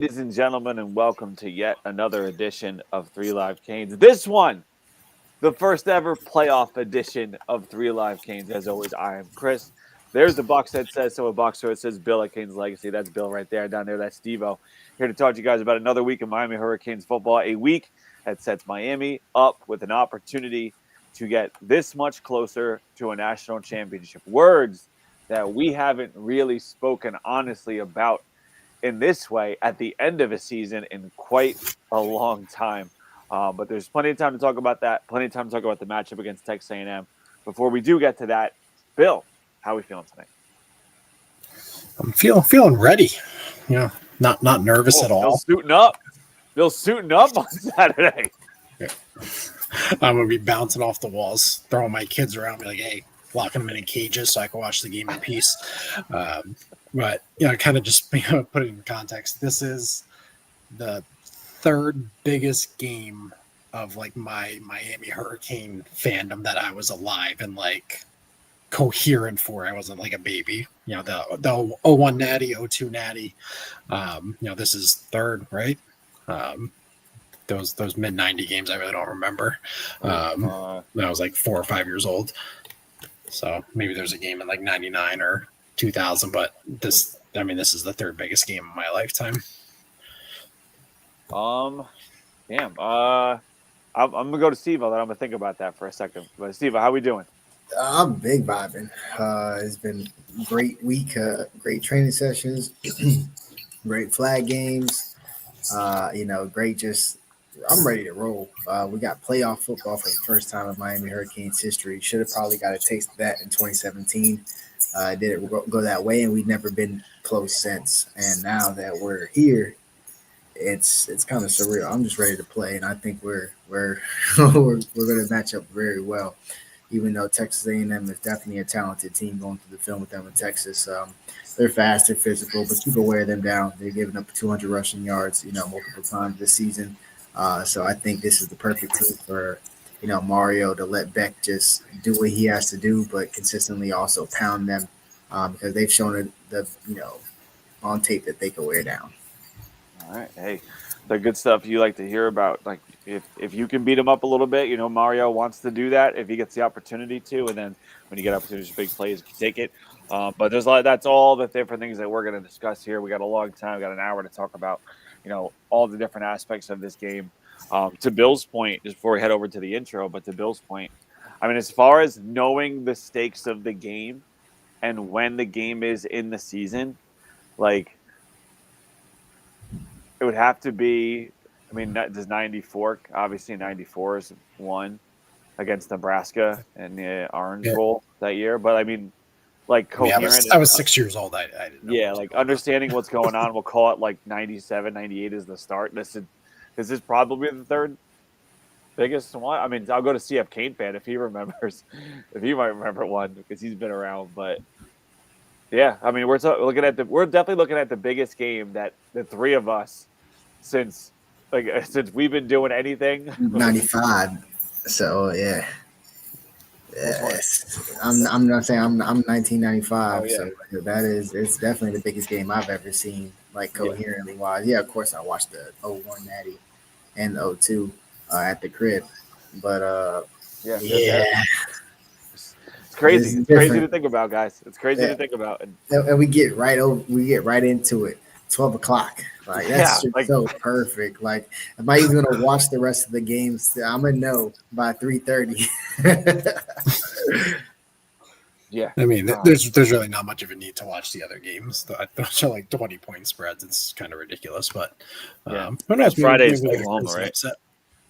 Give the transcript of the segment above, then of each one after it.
Ladies and gentlemen, and welcome to yet another edition of 3 Live Canes. This one, the first ever playoff edition of 3 Live Canes. As always, I am Chris. There's the box that says so, a box that says Bill at Canes Legacy. That's Bill right there. Down there, that's Steve-O. Here to talk to you guys about another week of Miami Hurricanes football, a week that sets Miami up with an opportunity to get this much closer to a national championship. Words that we haven't really spoken honestly about in this way at the end of a season in quite a long time. But there's plenty of time to talk about that, plenty of time to talk about the matchup against Texas A&M. Before we do get to that, Bill, how are we feeling tonight? I'm feeling ready. You know, not nervous at all. Bill's suiting up on Saturday. Yeah. I'm going to be bouncing off the walls, throwing my kids around, be like, hey, locking them in cages so I can watch the game in peace. But, you know, kind of just put it in context. This is the third biggest game of, like, my Miami Hurricane fandom that I was alive and, like, coherent for. I wasn't, like, a baby. You know, the 01 Natty, 02 Natty. You know, this is third, right? Those mid-90 games I really don't remember. I was, like, 4 or 5 years old. So maybe there's a game in, like, 99 or 2000, but this is the third biggest game of my lifetime. I'm gonna go to Steve. I'm gonna think about that for a second. But Steve, how we doing? I'm big vibing. It's been a great week, great training sessions, great flag games. I'm ready to roll. We got playoff football for the first time in Miami Hurricanes history. Should have probably got a taste of that in 2017. Did it go that way, and we've never been close since. And now that we're here, it's kind of surreal. I'm just ready to play, and I think we're we're going to match up very well. Even though Texas A&M is definitely a talented team, going through the film with them in Texas, they're fast, they're physical, but you can wear them down. They're giving up 200 rushing yards, multiple times this season. So I think this is the perfect team for Mario to let Beck just do what he has to do, but consistently also pound them because they've shown on tape that they can wear down. All right. Hey, the good stuff you like to hear about. Like if you can beat him up a little bit, Mario wants to do that if he gets the opportunity to. And then when you get opportunities for big plays, you take it. But there's that's all the different things that we're going to discuss here. We got a long time. We got an hour to talk about, all the different aspects of this game. To Bill's point, just before we head over to the intro, but to Bill's point, I mean, as far as knowing the stakes of the game and when the game is in the season, like, it would have to be, I mean, does 94, obviously 94 is one against Nebraska in the Orange Bowl that year, but I mean, like, coherent. I was 6 years old. I didn't know. Yeah, like, understanding what's going on, we'll call it like 97, 98 is the start. This is probably the third biggest one. I mean, I'll go to CF Kane fan if he remembers, if he might remember one because he's been around. But yeah, I mean, we're definitely looking at the biggest game that the three of us since we've been doing anything. 95. So yeah. Yes. I'm not saying I'm 1995. Oh, yeah. So it's definitely the biggest game I've ever seen. Like coherently wise. Yeah, of course I watched the 01 Natty and the 02 at the crib. But it's crazy. It's crazy to think about, guys. It's crazy to think about. And we get right into it. 12 o'clock. Like that's so perfect. Like, am I even gonna watch the rest of the games? I'm gonna know by 3:30. Yeah, I mean, there's really not much of a need to watch the other games. Those are like 20-point spreads. It's kind of ridiculous, but Friday's Oklahoma, right?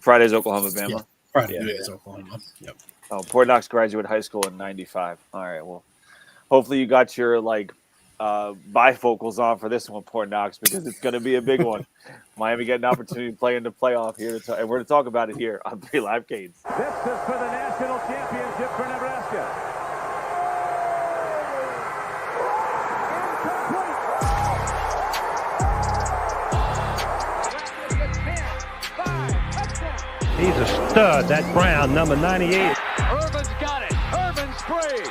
Friday's Oklahoma, Bama. Yeah, Friday is Oklahoma. Yep. Oh, Port Knox graduated high school in 95. All right, well, hopefully you got your bifocals on for this one, Port Knox, because it's going to be a big one. Miami getting an opportunity to play in the playoff here, and we're going to talk about it here on 3 Live Canes. This is for the national championship for Nebraska. He's a stud, that Brown, number 98. Irvin's got it. Irvin's free.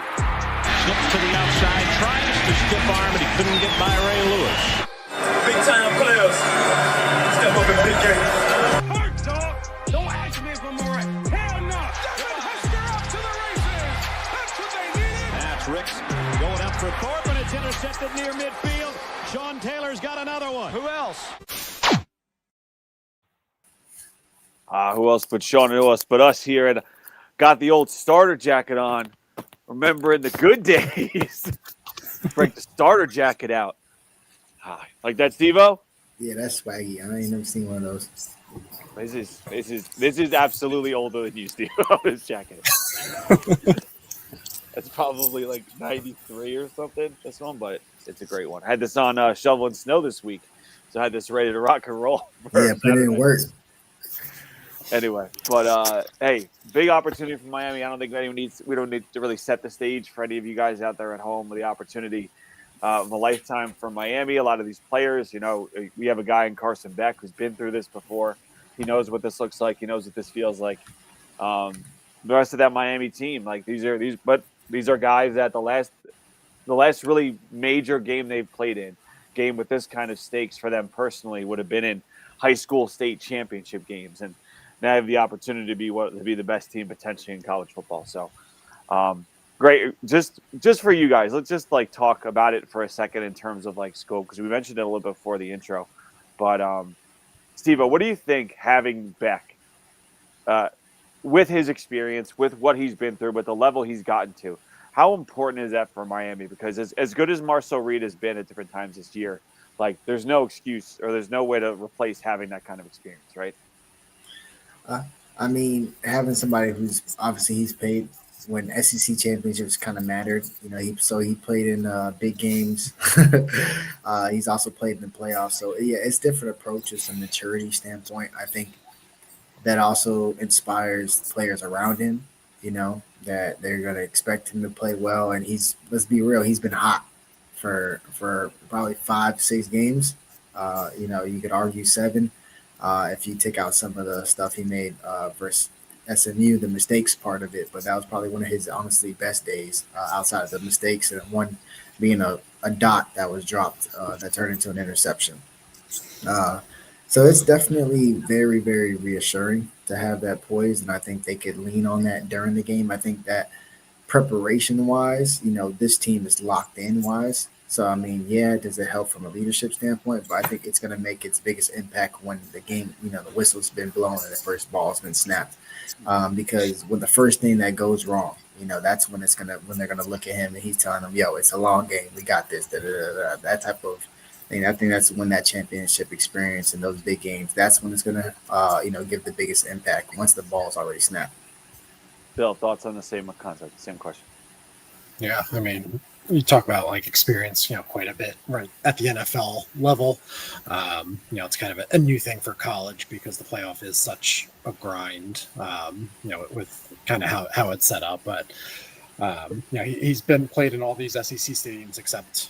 Slips to the outside, tries to stiff arm, but he couldn't get by Ray Lewis. Big time players. it near midfield. Sean Taylor's got another one. Who else? Who else but Sean? Who else but us here? And got the old starter jacket on. Remembering the good days. Break the starter jacket out. Like that, Steve-O? Yeah, that's swaggy. I ain't never seen one of those. This is absolutely older than you, Steve-O, this jacket. It's probably like 93 or something, this one, but it's a great one. I had this on shoveling snow this week, so I had this ready to rock and roll. Yeah, put it in work. Anyway, but hey, big opportunity for Miami. I don't think we don't need to really set the stage for any of you guys out there at home with the opportunity of a lifetime for Miami. A lot of these players, you know, we have a guy in Carson Beck who's been through this before. He knows what this looks like. He knows what this feels like. The rest of that Miami team, like these are guys that the last really major game they've played in, game with this kind of stakes for them personally, would have been in high school state championship games, and now I have the opportunity to be the best team potentially in college football. So, great. Just for you guys, let's just like talk about it for a second in terms of like scope, because we mentioned it a little bit before the intro. But Steve-O, what do you think having Beck, with his experience, with what he's been through, with the level he's gotten to, how important is that for Miami? Because as good as Marcel Reed has been at different times this year, like there's no excuse or there's no way to replace having that kind of experience, right? I mean, having somebody who's obviously he's played when SEC championships kind of mattered. You know, he played in big games. He's also played in the playoffs. So yeah, it's different approaches from maturity standpoint. I think that also inspires players around him. You know, that they're going to expect him to play well. And let's be real, he's been hot for probably 5-6 games. You know, you could argue 7. If you take out some of the stuff he made versus SMU, the mistakes part of it, but that was probably one of his honestly best days outside of the mistakes, and one being a dot that was dropped that turned into an interception. So it's definitely very, very reassuring to have that poise, and I think they could lean on that during the game. I think that preparation-wise, you know, this team is locked in-wise. So, I mean, yeah, does it help from a leadership standpoint? But I think it's going to make its biggest impact when the game, you know, the whistle's been blown and the first ball's been snapped. Because when the first thing that goes wrong, you know, that's when when they're going to look at him and he's telling them, yo, it's a long game. We got this, that type of thing. I think that's when that championship experience and those big games, that's when it's going to, you know, give the biggest impact once the ball's already snapped. Bill, thoughts on the same concept, same question? Yeah, I mean, you talk about like experience, you know, quite a bit right at the NFL level. You know, it's kind of a new thing for college because the playoff is such a grind, you know, with kind of how it's set up. But, you know, he's been played in all these SEC stadiums except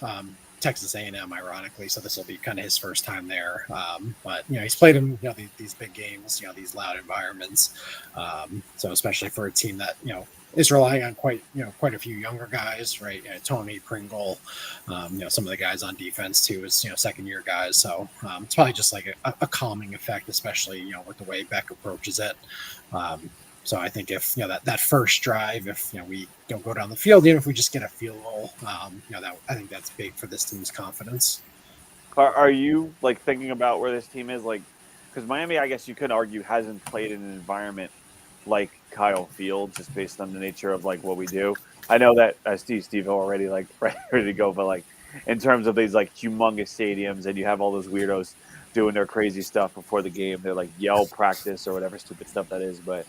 Texas A&M, ironically. So this will be kind of his first time there. But, you know, he's played in, you know, these big games, you know, these loud environments. So especially for a team that, you know, is relying on quite a few younger guys, right? You know, Tony Pringle, you know, some of the guys on defense too is, you know, second-year guys. So it's probably just like a calming effect, especially, you know, with the way Beck approaches it. So I think if, you know, that first drive, if, you know, we don't go down the field, even if we just get a field goal, you know, I think that's big for this team's confidence. Are you like thinking about where this team is? Like, because Miami, I guess you could argue, hasn't played in an environment like Kyle Field, just based on the nature of like what we do. I know that Steve already like ready to go, but like in terms of these like humongous stadiums, and you have all those weirdos doing their crazy stuff before the game, they're like yell practice or whatever stupid stuff that is. But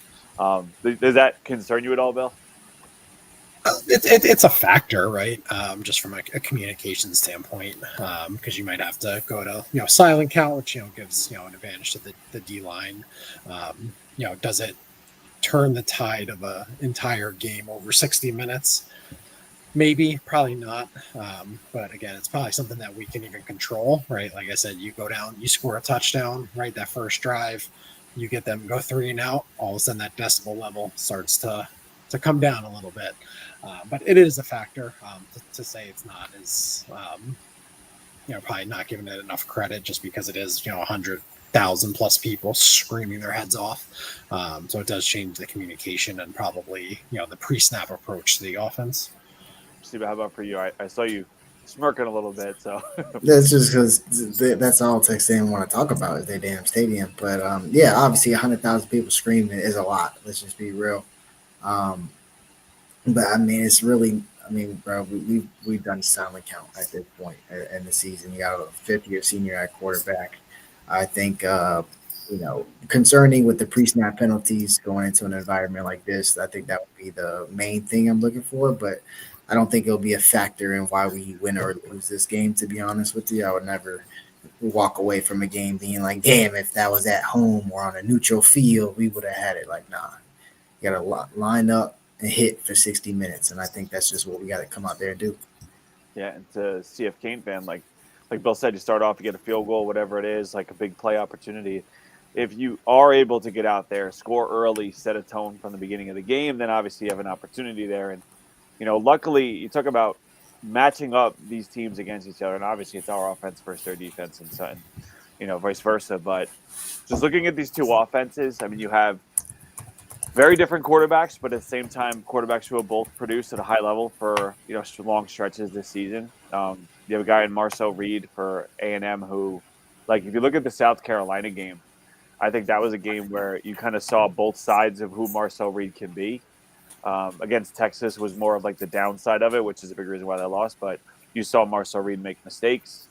does that concern you at all, Bill? It's a factor, right? Just from a communication standpoint, because you might have to go to, you know, silent count, which, you know, gives, you know, an advantage to the D line. You know, does it turn the tide of an entire game over 60 minutes? Maybe, probably not. But again, it's probably something that we can even control, right? Like I said, you go down, you score a touchdown, right? That first drive, you get them go 3 and out. All of a sudden, that decibel level starts to come down a little bit. But it is a factor. To say it's not is, you know, probably not giving it enough credit just because it is, you know, 100,000 plus people screaming their heads off. So it does change the communication and probably, you know, the pre-snap approach to the offense. Steve, how about for you? I saw you smirking a little bit. So That's just because that's all Texas A&M want to talk about is their damn stadium. But yeah, obviously 100,000 people screaming is a lot. Let's just be real. Um, but I mean, it's really, I mean, bro, we've done silent count at this point in the season. You got a fifth-year senior at quarterback. I think concerning with the pre-snap penalties going into an environment like this, I think that would be the main thing I'm looking for. But I don't think it'll be a factor in why we win or lose this game. To be honest with you, I would never walk away from a game being like, "Damn, if that was at home or on a neutral field, we would have had it." Like, nah, you got to line up and hit for 60 minutes, and I think that's just what we got to come out there and do. yeah, and to CF Kane fan, like Bill said, you start off, you get a field goal, whatever it is, like a big play opportunity. If you are able to get out there, score early, set a tone from the beginning of the game, then obviously you have an opportunity there. And luckily, you talk about matching up these teams against each other, and obviously it's our offense versus their defense, and vice versa. But just looking at these two offenses, I mean, you have very different quarterbacks, but at the same time, quarterbacks who have both produced at a high level for long stretches this season. You have a guy in Marcel Reed for A&M who, like, if you look at the South Carolina game, I think that was a game where you kind of saw both sides of who Marcel Reed can be. Against Texas was more of like the downside of it, which is a big reason why they lost. But you saw Marcel Reed make mistakes.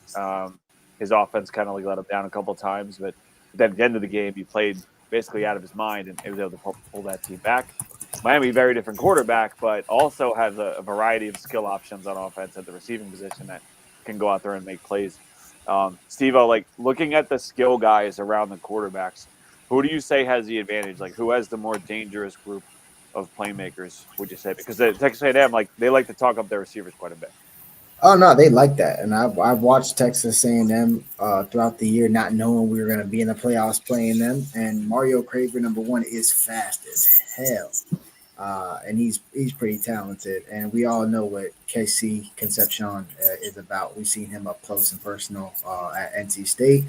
His offense kind of like let him down a couple of times, but then at the end of the game, he played basically out of his mind and was able to pull that team back. Miami, very different quarterback, but also has a variety of skill options on offense at the receiving position that can go out there and make plays. Steve-O, like looking at the skill guys around the quarterbacks, who do you say has the advantage? Like who has the more dangerous group of playmakers, would you say? Because the Texas A&M, like they like to talk up their receivers quite a bit. Oh no, they like that, and I've watched Texas A&M throughout the year, not knowing we were going to be in the playoffs playing them. And Mario Craver, number one, is fast as hell, and he's pretty talented. And we all know what KC Concepcion is about. We've seen him up close and personal at NC State.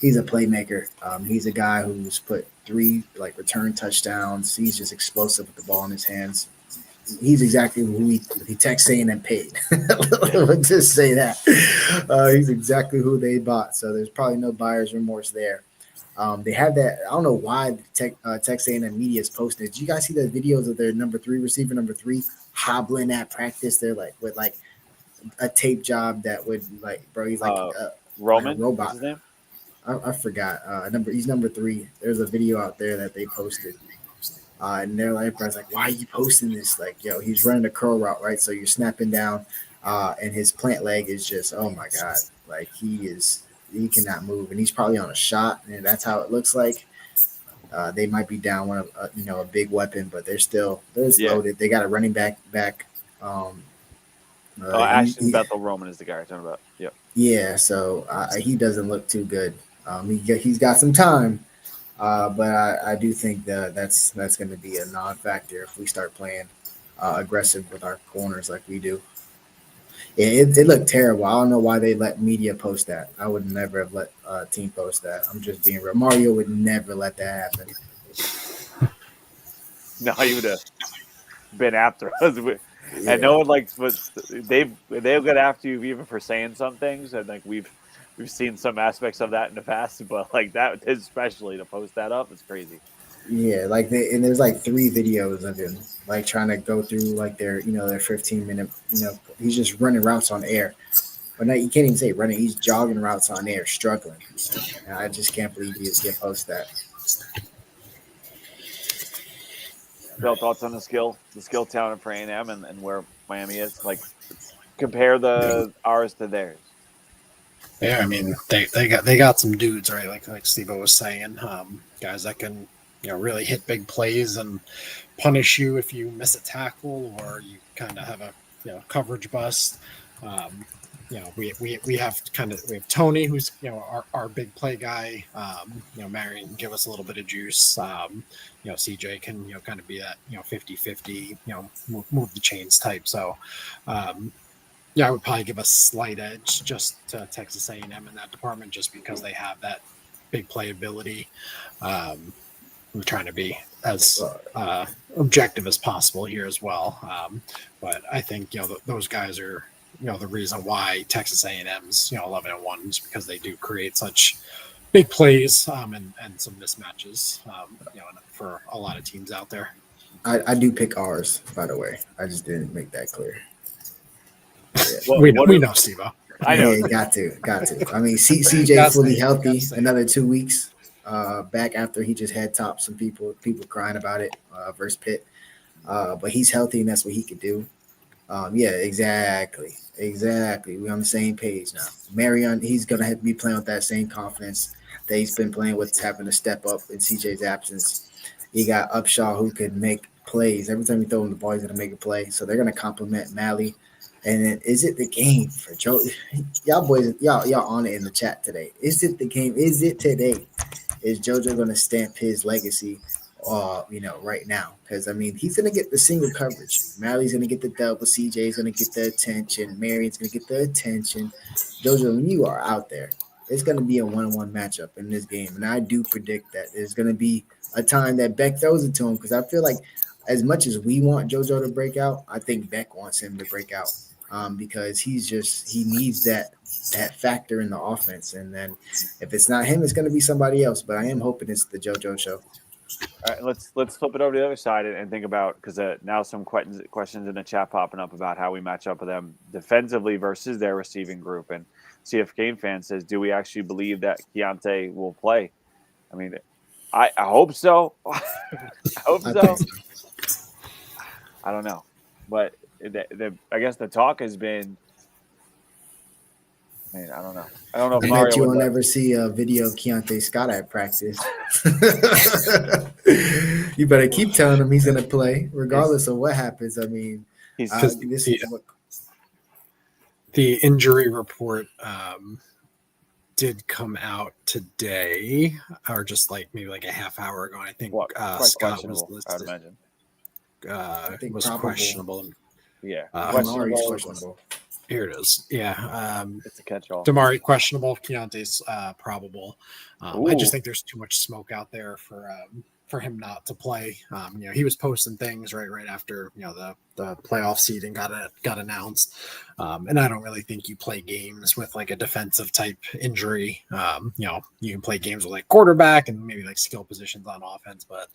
He's a playmaker. He's a guy who's put 3 return touchdowns. He's just explosive with the ball in his hands. He's exactly who he Texas A&M paid. Let's just say that. He's exactly who they bought. So there's probably no buyer's remorse there. They have that. I don't know why Texas A&M media is posting it. Did you guys see the videos of their number 3 receiver, number 3, hobbling at practice? They're like with like a tape job that would bro. He's like Roman, like a robot. what's his name? I forgot. He's number 3. There's a video out there that they posted. And they're like, why are you posting this? Like, yo, he's running a curl route, right? So you're snapping down, and his plant leg is just, oh my God, like he cannot move, and he's probably on a shot, and that's how it looks like. They might be down one of a big weapon, but they're loaded. They got a running back. Ashton Bethel Roman is the guy I'm talking about. Yep. Yeah, so he doesn't look too good. He's got some time. But I do think that's going to be a non-factor if we start playing aggressive with our corners like we do. It looked terrible. I don't know why they let media post that. I would never have let a team post that. I'm just being real. Mario would never let that happen. No, he would have been after us. Yeah. And no one likes, but they'll get after you even for saying some things, and like we've seen some aspects of that in the past, but like that, especially to post that up, it's crazy. Yeah, and there's 3 videos of him trying to go through their 15-minute, he's just running routes on air. But now you can't even say running, he's jogging routes on air, struggling. And I just can't believe you post that. Bill, thoughts on the skill talent for A&M and where Miami is? Like compare ours to theirs. Yeah, I mean they got some dudes, right? Like Steve-O was saying, guys that can really hit big plays and punish you if you miss a tackle or you kind of have a coverage bust. We have Tony, who's our big play guy. Marion give us a little bit of juice. CJ can kind of be that 50-50 move the chains type. So. I would probably give a slight edge just to Texas A&M in that department, just because they have that big playability. We're trying to be as objective as possible here as well. But I think those guys are the reason why Texas A&M's 11-1 is because they do create such big plays and some mismatches for a lot of teams out there. I do pick ours, by the way. I just didn't make that clear. Well, we know, Steve-O. I know. Yeah, got to. I mean, CJ fully healthy, another 2 weeks back after he just had topped some people crying about it versus Pitt. But he's healthy, and that's what he could do. Yeah, exactly. We're on the same page now. Marion, he's going to have to be playing with that same confidence that he's been playing with, having to step up in CJ's absence. You got Upshaw who could make plays. Every time you throw him the ball, he's going to make a play. So they're going to compliment Mally. And then, is it the game for Joe? Y'all boys, y'all on it in the chat today. Is it the game? Is it today? Is JoJo going to stamp his legacy, right now? Because, I mean, he's going to get the single coverage. Mally's going to get the double. CJ's going to get the attention. Marion's going to get the attention. JoJo, when you are out there, it's going to be a 1-on-1 matchup in this game. And I do predict that there's going to be a time that Beck throws it to him, because I feel like as much as we want JoJo to break out, I think Beck wants him to break out. Because he needs that factor in the offense, and then if it's not him, it's going to be somebody else. But I am hoping it's the JoJo show. All right, let's flip it over to the other side and think about, because now some questions in the chat popping up about how we match up with them defensively versus their receiving group. And CF Kane fan says, do we actually believe that Keontae will play? I mean, I hope so. I hope so. I don't know, but I guess the talk has been. I mean, I don't know. I don't know if I Mario bet you would will never see a video of Keontae Scott at practice. You better keep telling him he's going to play, regardless of what happens. I mean, the injury report did come out today, or just maybe a half hour ago. I think Scott was listed. I would imagine. Was questionable. Yeah, questionable. Here it is. Yeah, it's a catch-all. Damari questionable. Keontae's probable. I just think there's too much smoke out there for him not to play. He was posting things right after the playoff seeding got announced, and I don't really think you play games with a defensive type injury. You can play games with quarterback and maybe skill positions on offense, but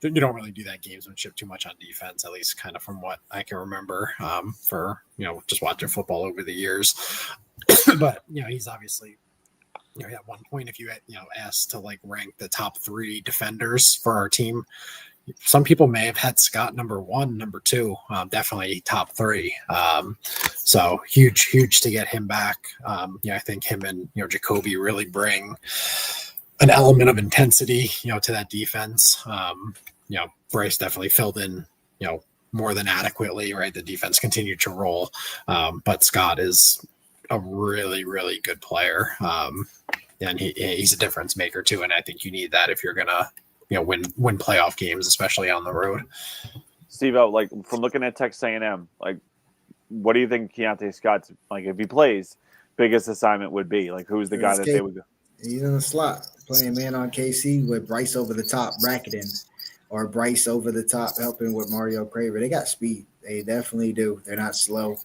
you don't really do that gamesmanship too much on defense, at least kind of from what I can remember for just watching football over the years. But he's obviously at one point, if you asked to rank the top 3 defenders for our team, some people may have had Scott number 1, number 2, definitely top 3. So huge to get him back. I think him and Jacoby really bring an element of intensity, to that defense. Bryce definitely filled in, more than adequately, right? The defense continued to roll. But Scott is a really, really good player. And he's a difference maker too. And I think you need that if you're going to, win playoff games, especially on the road. Steve, from looking at Texas A&M, what do you think Keontae Scott's, if he plays, biggest assignment would be? Who's the guy that they would go? He's in the slot playing man on KC with Bryce over the top bracketing, or Bryce over the top helping with Mario Craver. They got speed. They definitely do. They're not slow.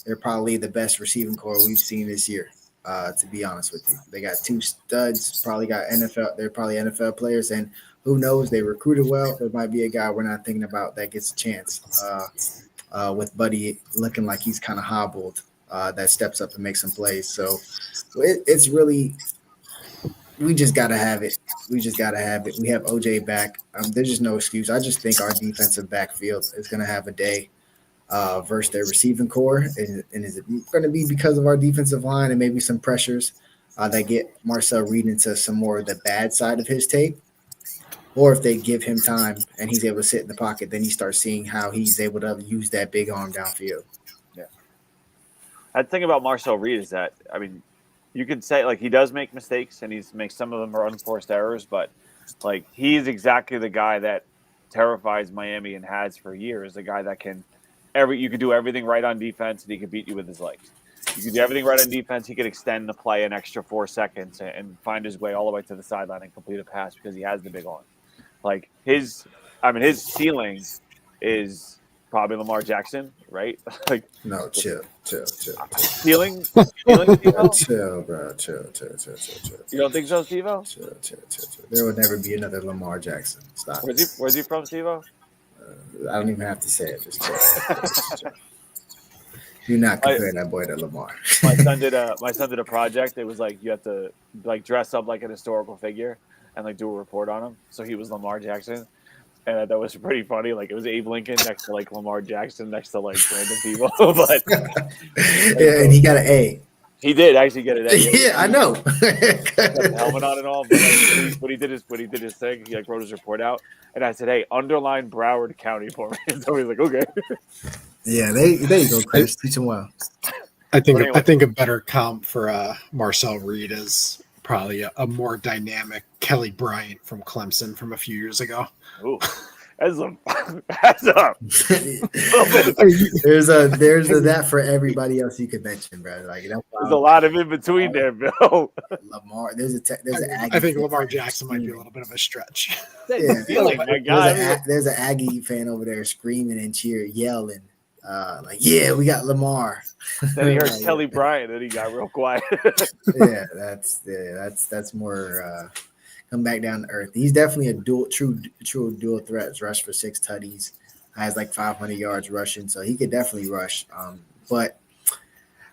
They're probably the best receiving core we've seen this year, to be honest with you. They got 2 studs, probably got NFL. They're probably NFL players, and who knows? They recruited well. There might be a guy we're not thinking about that gets a chance with Buddy looking like he's kind of hobbled, that steps up and makes some plays. So it's really – we just got to have it. We have OJ back. There's just no excuse. I just think our defensive backfield is going to have a day versus their receiving core. And is it going to be because of our defensive line and maybe some pressures that get Marcel Reed into some more of the bad side of his tape? Or if they give him time and he's able to sit in the pocket, then you start seeing how he's able to use that big arm downfield. Yeah. The thing about Marcel Reed is that, you could say he does make mistakes and makes some of them are unforced errors, but he's exactly the guy that terrifies Miami and has for years. The guy that you could do everything right on defense and he could beat you with his legs. You could do everything right on defense. He could extend the play an extra 4 seconds and find his way all the way to the sideline and complete a pass because he has the big arm. His ceiling is probably Lamar Jackson, right? Like No, chill. stealing Steve-O? Chill, bro. Chill. You don't think so, Steve-O? Chill. There will never be another Lamar Jackson. Stop. Where's he from, Steve-O? I don't even have to say it. Just chill. Do not compare that boy to Lamar. My son did a project. It was like you have to like dress up like an historical figure and like do a report on him. So he was Lamar Jackson. And that was pretty funny. Like it was Abe Lincoln next to like Lamar Jackson next to like random people. But yeah, and he got an A. He did actually get an A. Yeah, I know. Got the helmet on and all. But like, when he did his thing, he like wrote his report out. And I said, "Hey, underline Broward County for me." So he's like, "Okay." Yeah, there you go, Chris. Teach him well. I think a better comp for Marcel Reed is probably a more dynamic Kelly Bryant from Clemson from a few years ago. Ooh, that's a there's that for everybody else you could mention, bro. Like there's a lot of in between there, Bill. Lamar, there's an Aggie. I think Lamar Jackson might be a little bit of a stretch. Yeah, my guy. There's an Aggie fan over there screaming and yelling. Like, yeah, we got Lamar. Then he heard Kelly Bryant, and he got real quiet. Yeah, that's more come back down to earth. He's definitely a true dual threat. Rush for 6 tutties, has like 500 yards rushing, so he could definitely rush. But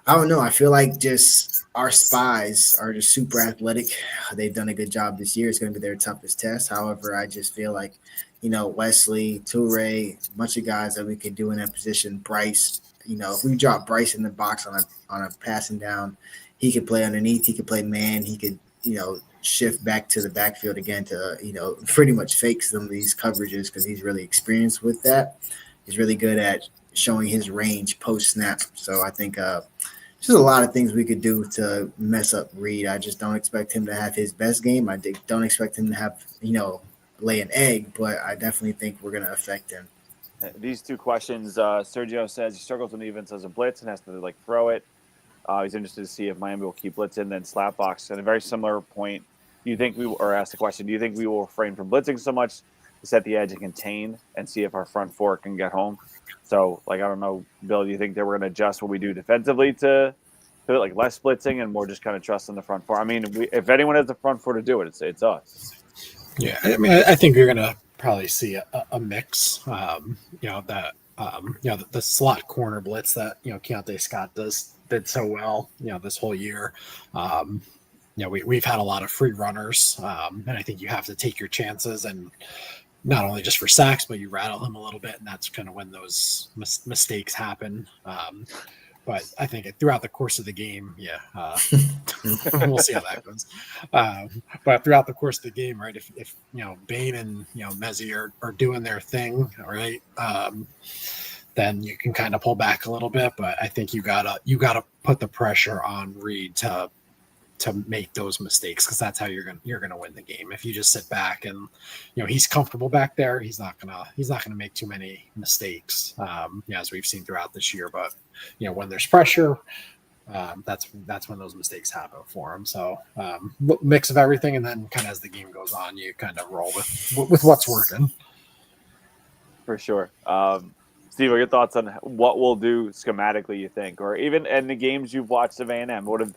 I don't know. I feel like just our spies are just super athletic. They've done a good job this year. It's going to be their toughest test. However, I just feel like, Wesley, Toure, a bunch of guys that we could do in that position. Bryce, if we drop Bryce in the box on a passing down, he could play underneath. He could play man. He could, shift back to the backfield again to, pretty much fake some of these coverages because he's really experienced with that. He's really good at showing his range post snap. So I think just a lot of things we could do to mess up Reed. I just don't expect him to have his best game. I don't expect him to have, lay an egg, but I definitely think we're going to affect him. These two questions, Sergio says he struggles when he even does a blitz and has to like throw it. He's interested to see if Miami will keep blitzing, then slapbox. And a very similar point, do you think do you think we will refrain from blitzing so much to set the edge and contain and see if our front four can get home? So, like, I don't know, Bill, do you think that we're going to adjust what we do defensively to like less blitzing and more just kind of trust in the front four? I mean, if anyone has the front four to do it, it's us. Yeah, I mean, I think you're going to probably see a mix. The slot corner blitz that Keontae Scott did so well, this whole year. We've had a lot of free runners, and I think you have to take your chances, and not only just for sacks, but you rattle them a little bit, and that's kind of when those mistakes happen. But I think throughout the course of the game, we'll see how that goes. But throughout the course of the game, right, if Bain and Mezzi are doing their thing, all right, then you can kind of pull back a little bit. But I think you gotta put the pressure on Reed to make those mistakes, because that's how you're gonna win the game. If you just sit back and he's comfortable back there, he's not gonna make too many mistakes, as we've seen throughout this year. But when there's pressure, that's when those mistakes happen for him. So mix of everything, and then kind of as the game goes on, you kind of roll with what's working. For sure. Steve, what are your thoughts on what we'll do schematically, you think, or even in the games you've watched of A&M? What have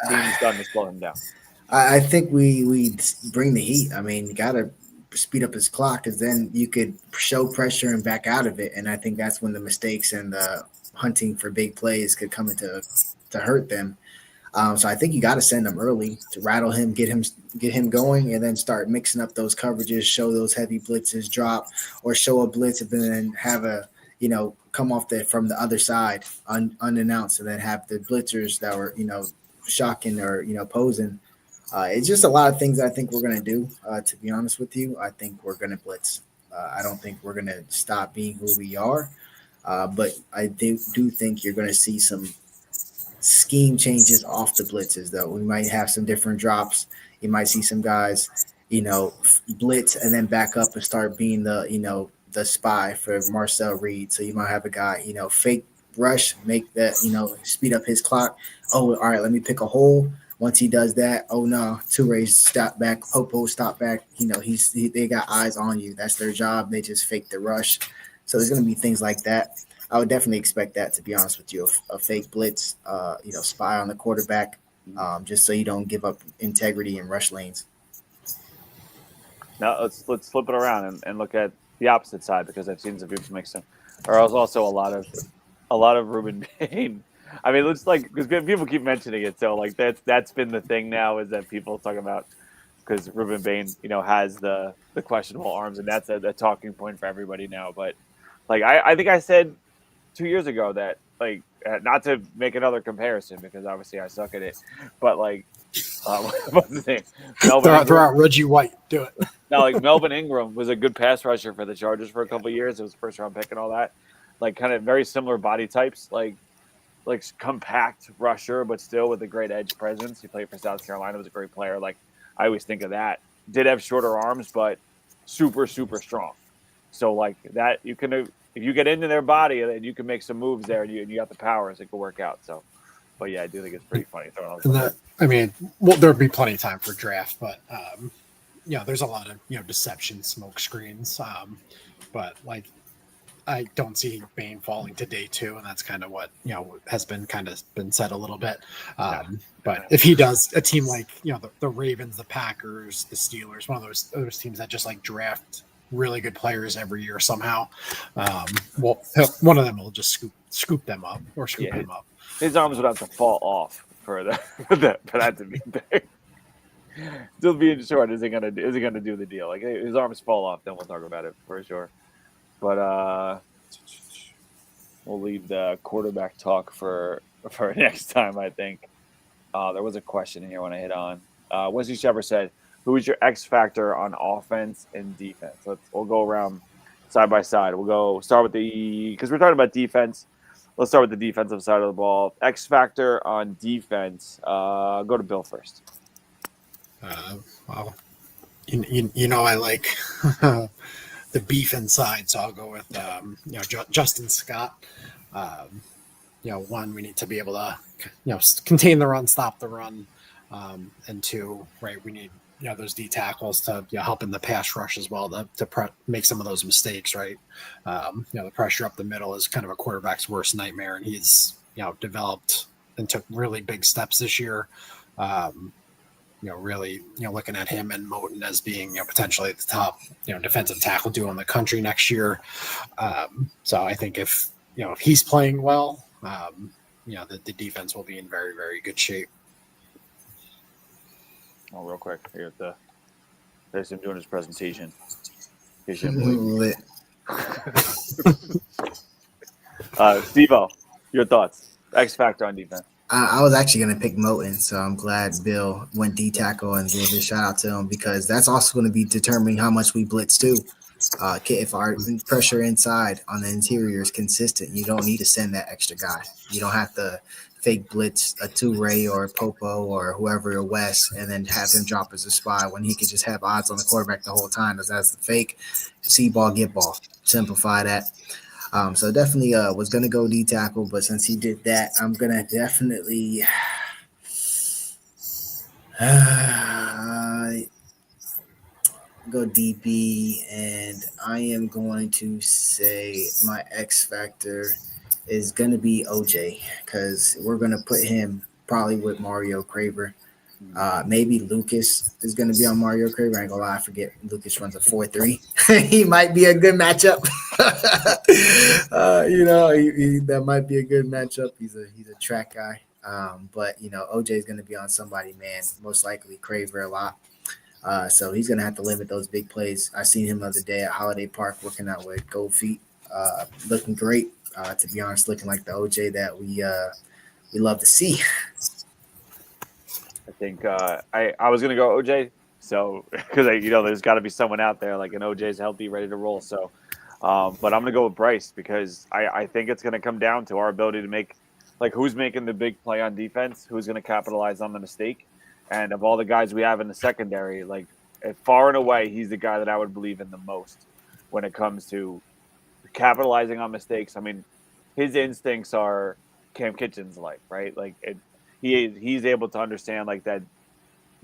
teams done to slow him down? I think we bring the heat. I mean, you got to speed up his clock, because then you could show pressure and back out of it. And I think that's when the mistakes and the hunting for big plays could come into to hurt them. So I think you got to send him early to rattle him, get him going, and then start mixing up those coverages, show those heavy blitzes drop, or show a blitz and then have a come off from the other side unannounced, and then have the blitzers that were, shocking or, posing. It's just a lot of things I think we're going to do, to be honest with you. I think we're going to blitz. I don't think we're going to stop being who we are. But I do think you're going to see some scheme changes off the blitzes, though. We might have some different drops. You might see some guys, blitz and then back up and start being the spy for Marcel Reed. So you might have a guy, fake rush, make that, speed up his clock. Oh, all right, let me pick a hole. Once he does that, oh no, Toure's stop back, Popo stop back. They got eyes on you. That's their job. They just fake the rush. So there's going to be things like that. I would definitely expect that, to be honest with you, a fake blitz, spy on the quarterback, just so you don't give up integrity in rush lanes. Now let's flip it around and look at the opposite side, because I've seen some people make some. Or also a lot of Ruben Bain. I mean, it's like, because people keep mentioning it, so like that's been the thing now, is that people talk about, because Ruben Bain, has the questionable arms, and that's a talking point for everybody now. But like I think I said 2 years ago that, like, not to make another comparison, because obviously I suck at it, but like, what's his name? Throw out Reggie White. Do it. Now, like, Melvin Ingram was a good pass rusher for the Chargers for a couple of years. It was first round pick and all that. Like, kind of very similar body types, like compact rusher, but still with a great edge presence. He played for South Carolina. Was a great player. Like, I always think of that. Did have shorter arms, but super, super strong. So like that, you can, if you get into their body, then you can make some moves there, and you got the powers. It could work out. So, but yeah, I do think it's pretty funny. There'll be plenty of time for draft, but there's a lot of deception, smoke screens. But like, I don't see Bain falling to day 2, and that's kind of what has been said a little bit. But if he does, a team like the Ravens, the Packers, the Steelers, one of those teams that just like draft really good players every year somehow, one of them will just scoop them up or scoop him up. His arms would have to fall off for that to be there. Still being short isn't gonna do the deal. Like, his arms fall off, then we'll talk about it for sure. But we'll leave the quarterback talk for next time, I think. There was a question here when I hit on. Wesley Shepard said, "Who is your X factor on offense and defense?" We'll go around side by side. We'll start with because we're talking about defense. Let's start with the defensive side of the ball. X factor on defense. Go to Bill first. Well, I like the beef inside, so I'll go with Justin Scott. One, we need to be able to contain the run, stop the run, and 2, right, we need those D tackles to help in the pass rush as well to make some of those mistakes, right. The pressure up the middle is kind of a quarterback's worst nightmare, and he's developed and took really big steps this year. Really, looking at him and Moten as being potentially at the top, defensive tackle duo in the country next year. So I think if he's playing well, the defense will be in very, very good shape. Oh, real quick, there's him doing his presentation. Lit. Steve-O, your thoughts? X factor on defense. I was actually going to pick Moten, so I'm glad Bill went D tackle and gave a shout out to him, because that's also going to be determining how much we blitz too. If our pressure inside on the interior is consistent, you don't need to send that extra guy. You don't have to fake blitz a Toure or a Popo or whoever, or Wes, and then have him drop as a spy when he could just have odds on the quarterback the whole time. Because that's the fake. See ball, get ball. Simplify that. So definitely was going to go D tackle, but since he did that, I'm going to definitely go DB, and I am going to say my X factor is going to be OJ, because we're going to put him probably with Mario Craver. Maybe Lucas is going to be on Mario Craver. I ain't gonna lie, I forget Lucas runs a 4.3. He might be a good matchup. That might be a good matchup. He's a track guy. But OJ is going to be on somebody, man. Most likely Craver a lot. So he's going to have to limit those big plays. I seen him the other day at Holiday Park working out with Gold Feet, looking great. To be honest, looking like the OJ that we love to see. I think I was gonna go OJ, so because there's got to be someone out there like an OJ's healthy, ready to roll. So, but I'm gonna go with Bryce, because I think it's gonna come down to our ability to make, like, who's making the big play on defense, who's gonna capitalize on the mistake, and of all the guys we have in the secondary, like, far and away, he's the guy that I would believe in the most when it comes to capitalizing on mistakes. I mean, his instincts are Cam Kitchen's like, right? Like, he's able to understand like that,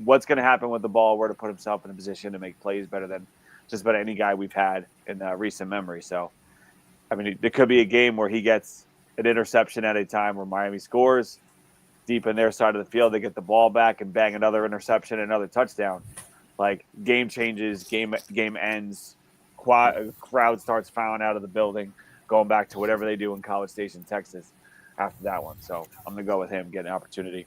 what's going to happen with the ball, where to put himself in a position to make plays better than just about any guy we've had in recent memory. So I mean, it could be a game where he gets an interception at a time where Miami scores deep in their side of the field. They get the ball back and bang another interception, another touchdown. Like, game changes, game ends, crowd starts filing out of the building, going back to whatever they do in College Station, Texas after that one. So I'm going to go with him, get an opportunity.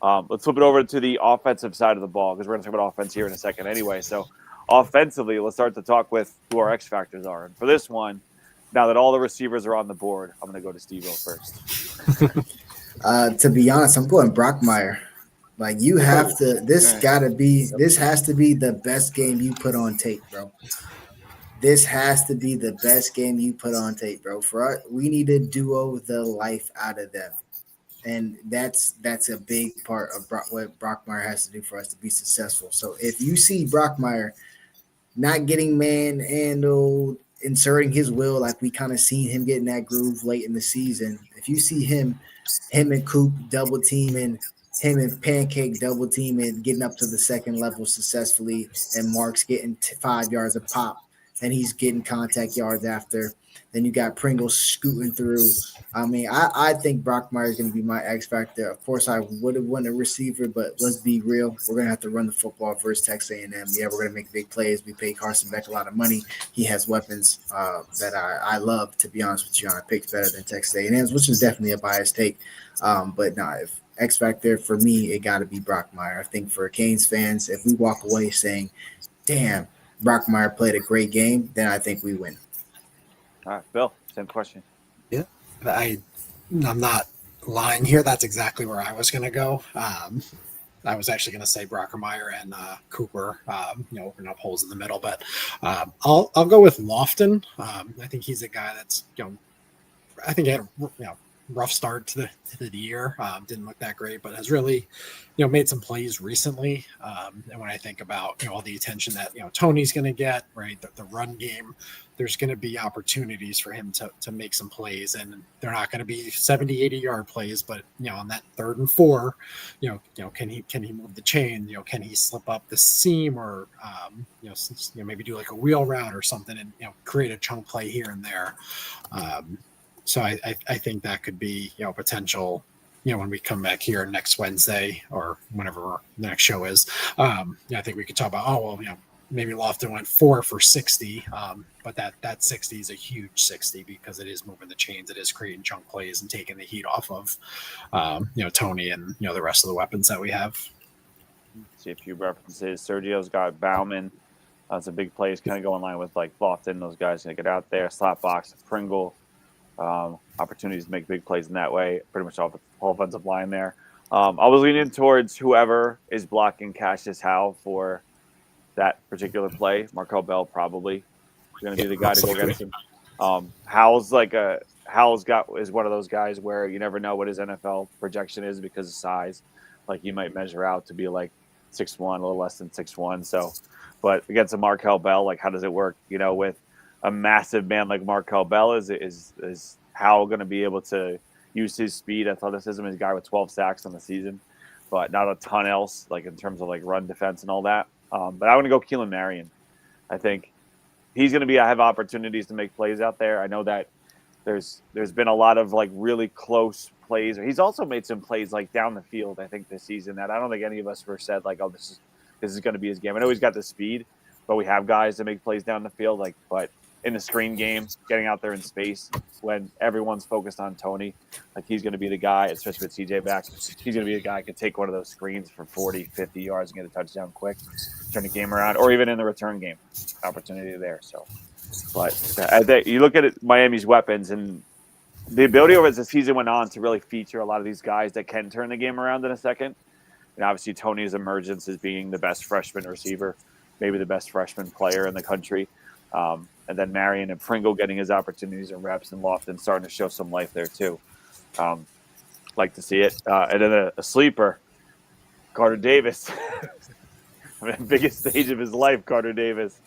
Let's flip it over to the offensive side of the ball because we're going to talk about offense here in a second anyway. So offensively, let's start to talk with who our X factors are. And for this one, now that all the receivers are on the board, I'm going to go to Steve-O first. To be honest, I'm going Brockmeyer. Like, you have to. This has to be the best game you put on tape, bro. This has to be the best game you put on tape, bro. For us, we need to duo the life out of them, and that's a big part of what Brockmeyer has to do for us to be successful. So if you see Brockmeyer not getting manhandled, inserting his will, like we kind of seen him getting that groove late in the season, if you see him and Coop double teaming, him and Pancake double teaming, getting up to the second level successfully, and Mark's getting 5 yards a pop, and he's getting contact yards after. Then you got Pringles scooting through. I mean, I think Brockmeyer is going to be my X factor. Of course, I would have won a receiver, but let's be real. We're going to have to run the football versus Texas A&M. Yeah, we're going to make big plays. We paid Carson Beck a lot of money. He has weapons that I love, to be honest with you. I picked better than Texas A&M's, which is definitely a biased take. But no, if X factor for me, it got to be Brockmeyer. I think for Canes fans, if we walk away saying, damn, Brockmeyer played a great game, then I think we win. All right, Bill, same question. Yeah, I'm not lying here. That's exactly where I was going to go. I was actually going to say Brockmeyer and Cooper, open up holes in the middle, but I'll go with Lofton. I think he's a guy that's, I think he had a rough start to the year. Didn't look that great, but has really, made some plays recently. And when I think about, all the attention that, Tony's going to get, right, the run game, there's going to be opportunities for him to make some plays, and they're not going to be 70, 80-yard plays, but, on that 3rd and 4, can he move the chain? Can he slip up the seam or, maybe do like a wheel route or something and, create a chunk play here and there. So I think that could be, potential, when we come back here next Wednesday or whenever the next show is. I think we could talk about, maybe Lofton went 4 for 60, but that 60 is a huge 60 because it is moving the chains. It is creating chunk plays and taking the heat off of, Tony and, the rest of the weapons that we have. See a few references. Sergio's got Bauman. That's a big play. It's kind of go in line with like Lofton. Those guys going to get out there. Slap box, Pringle. Opportunities to make big plays in that way. Pretty much off the offensive line there. I was leaning towards whoever is blocking Cassius Howe for that particular play. Markel Bell probably going to be the guy to go against him. Howell's is one of those guys where you never know what his NFL projection is because of size. Like, he might measure out to be like 6'1", a little less than 6'1". So, but against a Markel Bell, like, how does it work? With a massive man like Markel Bell, is Howell going to be able to use his speed, athleticism? He's a guy with 12 sacks on the season, but not a ton else, like in terms of like run defense and all that. But I want to go Keelan Marion. I think he's going to have opportunities to make plays out there. I know that there's been a lot of like really close plays. He's also made some plays like down the field, I think, this season that I don't think any of us were said like, oh, this is going to be his game. I know he's got the speed, but we have guys that make plays down the field, but in the screen game, getting out there in space when everyone's focused on Tony, like, he's going to be the guy, especially with CJ back. He's going to be the guy who can take one of those screens for 40, 50 yards and get a touchdown quick, turn the game around, or even in the return game, opportunity there. So, but you look at Miami's weapons and the ability over as the season went on to really feature a lot of these guys that can turn the game around in a second. And obviously Tony's emergence as being the best freshman receiver, maybe the best freshman player in the country. And then Marion and Pringle getting his opportunities and reps, and Lofton starting to show some life there too. Like to see it. And then a sleeper, Carter Davis. Biggest stage of his life, Carter Davis.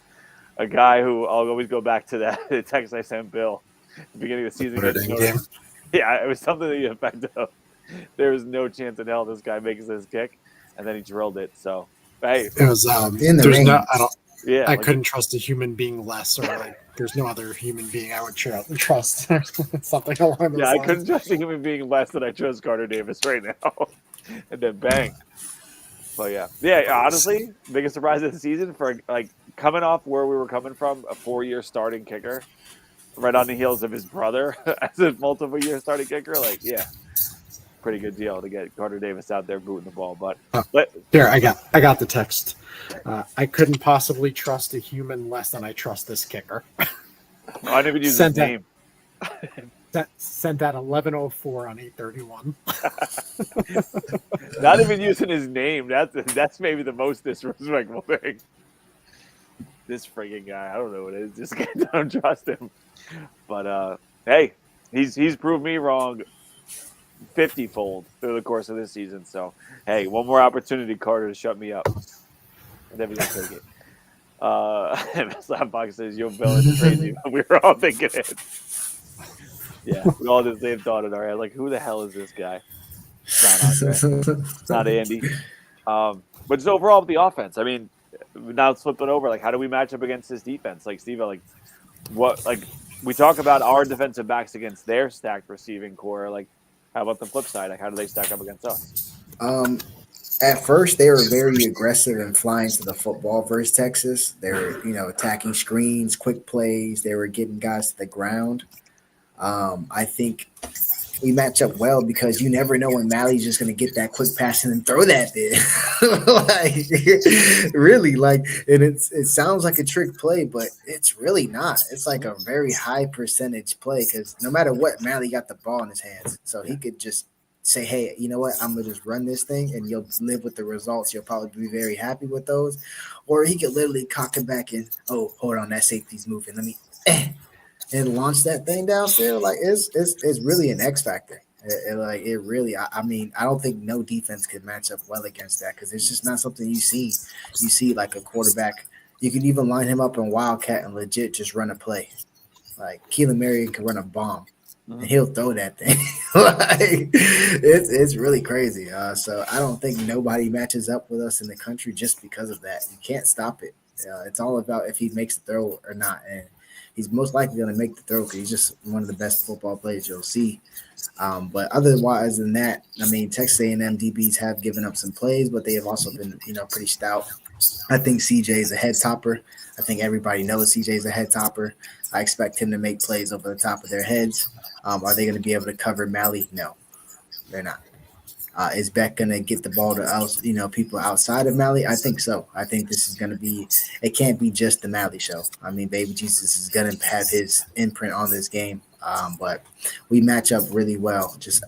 A guy who I'll always go back to the text I sent Bill at the beginning of the season. Yeah, it was something to the effect of, there was no chance in hell this guy makes this kick, and then he drilled it. So, hey, it was in the rain. I couldn't trust a human being less, or like there's no other human being I would trust. Something along those Yeah, I lines. couldn't trust a human being less than I trust Carter Davis right now. And then bang. But yeah. Honestly, biggest surprise of the season for like coming off where we were coming from, a 4-year starting kicker, right on the heels of his brother as a multiple-year starting kicker. Like, yeah, pretty good deal to get Carter Davis out there booting the ball. But Here, I got the text. I couldn't possibly trust a human less than I trust this kicker. I didn't even use his name. Sent that 11:04 on 8:31. Not even using his name. That's maybe the most disrespectful thing. This freaking guy, I don't know what it is. Just don't trust him. But hey, he's proved me wrong 50-fold through the course of this season. So hey, one more opportunity, Carter, to shut me up. And then we can take it. Slapbox says, "Yo, Bill, it's crazy." We were all thinking it. Yeah, we all had the same thought in our head. Like, who the hell is this guy? It's not Andre. It's not Andy. But just overall with the offense, I mean, now let's flip it over. Like, how do we match up against this defense? Like, Steve, like, what? Like, we talk about our defensive backs against their stacked receiving core. Like, how about the flip side? Like, how do they stack up against us? At first, they were very aggressive and flying to the football versus Texas. They were, attacking screens, quick plays. They were getting guys to the ground. I think we match up well because you never know when Mally's just going to get that quick pass and then throw that bit. Really, and it sounds like a trick play, but it's really not. It's like a very high percentage play because no matter what, Mally got the ball in his hands. So he could just say, hey, you know what? I'm going to just run this thing and you'll live with the results. You'll probably be very happy with those. Or he could literally cock it back and, oh, hold on, that safety's moving. Let me and launch that thing downfield. Like it's really an X factor. It really, I mean, I don't think no defense could match up well against that because it's just not something you see. You see like a quarterback, you can even line him up in Wildcat and legit just run a play. Like Keelan Marion can run a bomb and he'll throw that thing. It's really crazy. So I don't think nobody matches up with us in the country just because of that. You can't stop it. It's all about if he makes the throw or not. And he's most likely going to make the throw because he's just one of the best football players you'll see. But otherwise than that, I mean, Texas A&M DBs have given up some plays, but they have also been, pretty stout. I think CJ is a head topper. I think everybody knows CJ is a head topper. I expect him to make plays over the top of their heads. Are they going to be able to cover Mally? No, they're not. Is Beck going to get the ball to people outside of Mally? I think so. I think this is going to be – it can't be just the Mally show. I mean, Baby Jesus is going to have his imprint on this game. But we match up really well just,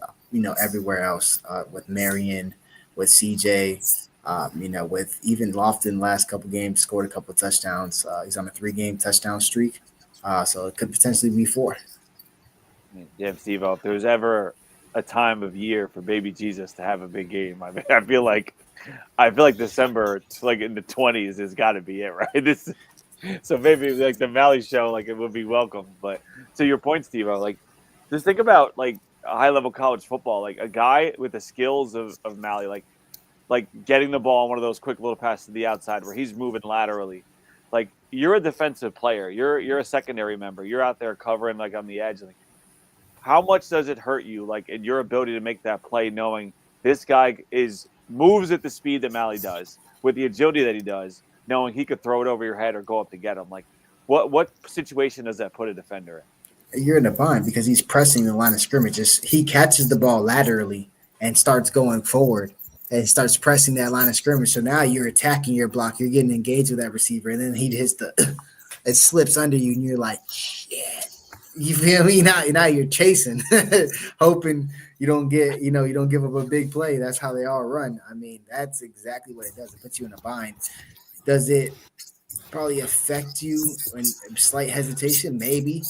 everywhere else with Marion, with CJ, with even Lofton last couple games, scored a couple of touchdowns. He's on a 3-game touchdown streak. So it could potentially be 4. Yeah, Steve, if there's ever – a time of year for Baby Jesus to have a big game. I mean, I feel like December, like in the 20s, has got to be it, right? So maybe like the Mally show, like it would be welcome. But to your point, Steve, like just think about like a high-level college football, like a guy with the skills of Mally, like getting the ball on one of those quick little passes to the outside where he's moving laterally. Like you're a defensive player, you're a secondary member, you're out there covering like on the edge, like. How much does it hurt you, like in your ability to make that play, knowing this guy moves at the speed that Mally does, with the agility that he does, knowing he could throw it over your head or go up to get him? Like, what situation does that put a defender in? You're in a bind because he's pressing the line of scrimmages. He catches the ball laterally and starts going forward and starts pressing that line of scrimmage. So now you're attacking your block. You're getting engaged with that receiver, and then he hits it slips under you, and you're like, shit. You feel me? Now you're chasing, hoping you don't give up a big play. That's how they all run. I mean, that's exactly what it does. It puts you in a bind. Does it probably affect you in slight hesitation? Maybe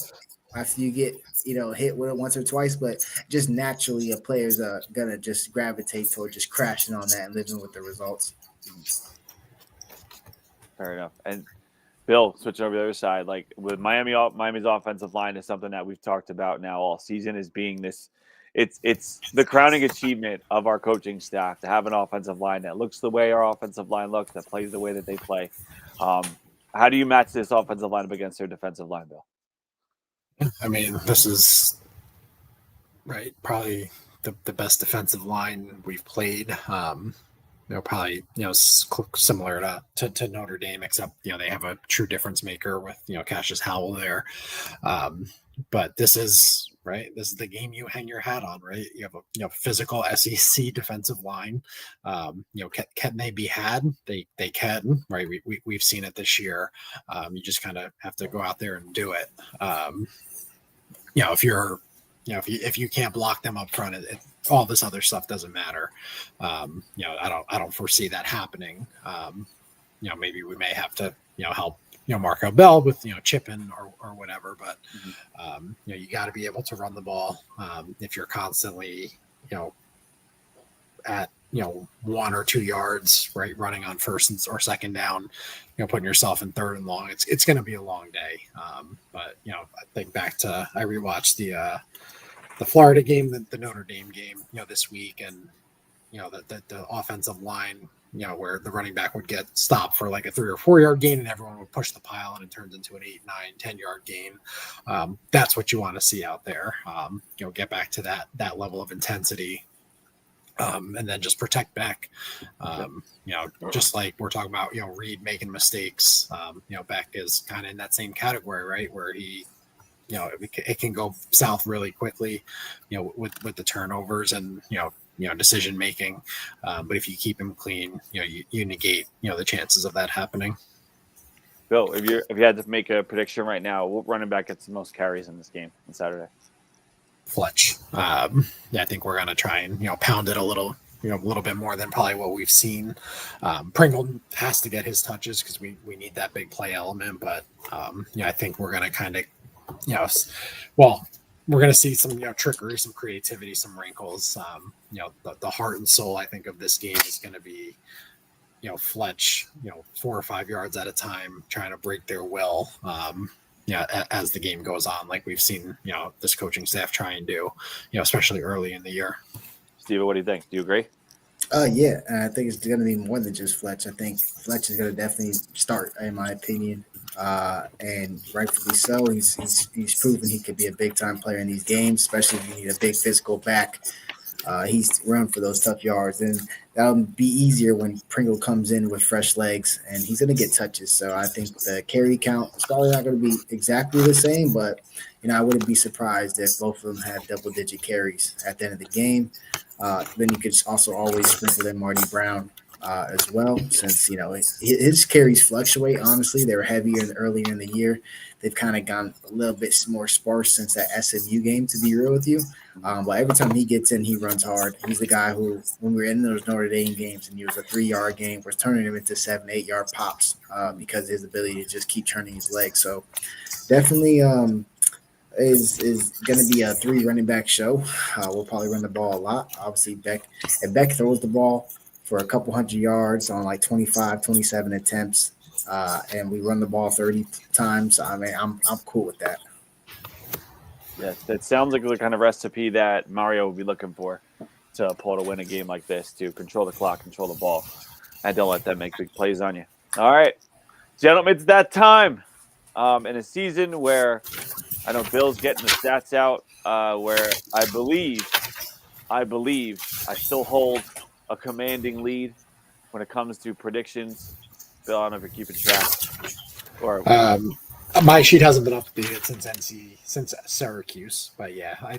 after you get, hit with it once or twice, but just naturally a player's gonna just gravitate toward just crashing on that and living with the results. Fair enough. And Bill, switching over to the other side, like with Miami's offensive line is something that we've talked about now all season as being this. It's the crowning achievement of our coaching staff to have an offensive line that looks the way our offensive line looks, that plays the way that they play. How do you match this offensive lineup against their defensive line, Bill? I mean, this is right, probably the best defensive line we've played. Probably similar to Notre Dame, except they have a true difference maker with Cassius Howell there. But this is right. This is the game you hang your hat on, right? You have a physical SEC defensive line. Can they be had? They can, right? We've seen it this year. You just kind of have to go out there and do it. If you can't block them up front, all this other stuff doesn't matter. I don't foresee that happening. Maybe we may have to help Marco Bell with chipping or whatever, but you got to be able to run the ball. If you're constantly at 1 or 2 yards, right, running on first or second down, putting yourself in third and long, it's going to be a long day. But I think back to I rewatched the Florida game, the Notre Dame game, this week, and the offensive line, where the running back would get stopped for like a 3 or 4 yard gain, and everyone would push the pile, and it turns into an 8, 9, 10 yard gain. That's what you want to see out there. Get back to that level of intensity. And then just protect back, just like we're talking about, Reed making mistakes. Beck is kind of in that same category, right? Where he, it can go south really quickly, with the turnovers and, decision making. But if you keep him clean, you negate, the chances of that happening. Bill, if you had to make a prediction right now, what running back gets the most carries in this game on Saturday? Fletch. I think we're going to try and, pound it a little bit more than probably what we've seen. Pringle has to get his touches because we need that big play element. But, I think we're going to kind of, we're going to see some, trickery, some creativity, some wrinkles. The heart and soul, I think, of this game is going to be, Fletch, 4 or 5 yards at a time, trying to break their will. As the game goes on, like we've seen, this coaching staff try and do, especially early in the year. Steve, what do you think? Do you agree? Yeah, I think it's going to be more than just Fletch. I think Fletch is going to definitely start, in my opinion, and rightfully so. He's proven he could be a big time player in these games, especially if you need a big physical back. He's run for those tough yards, and that'll be easier when Pringle comes in with fresh legs, and he's going to get touches. So I think the carry count is probably not going to be exactly the same, but I wouldn't be surprised if both of them have double-digit carries at the end of the game. Then you could also always sprinkle in Marty Brown as well, since his carries fluctuate. Honestly, they were heavier earlier in the year. They've kind of gone a little bit more sparse since that SMU game, to be real with you. But every time he gets in, he runs hard. He's the guy who, when we were in those Notre Dame games and he was a 3 yard game, was turning him into 7, 8 yard pops because of his ability to just keep turning his legs. So definitely is going to be a 3 running back show. We'll probably run the ball a lot. Obviously, if Beck throws the ball for a couple hundred yards on like 25, 27 attempts, and we run the ball 30 times, I mean, I'm cool with that. Yes, that sounds like the kind of recipe that Mario would be looking for to pull to win a game like this, to control the clock, control the ball, and don't let them make big plays on you. All right, gentlemen, it's that time in a season where I know Bill's getting the stats out, where I believe I still hold a commanding lead when it comes to predictions. Bill, I don't know if you're keeping track. Or my sheet hasn't been updated since Syracuse, but yeah,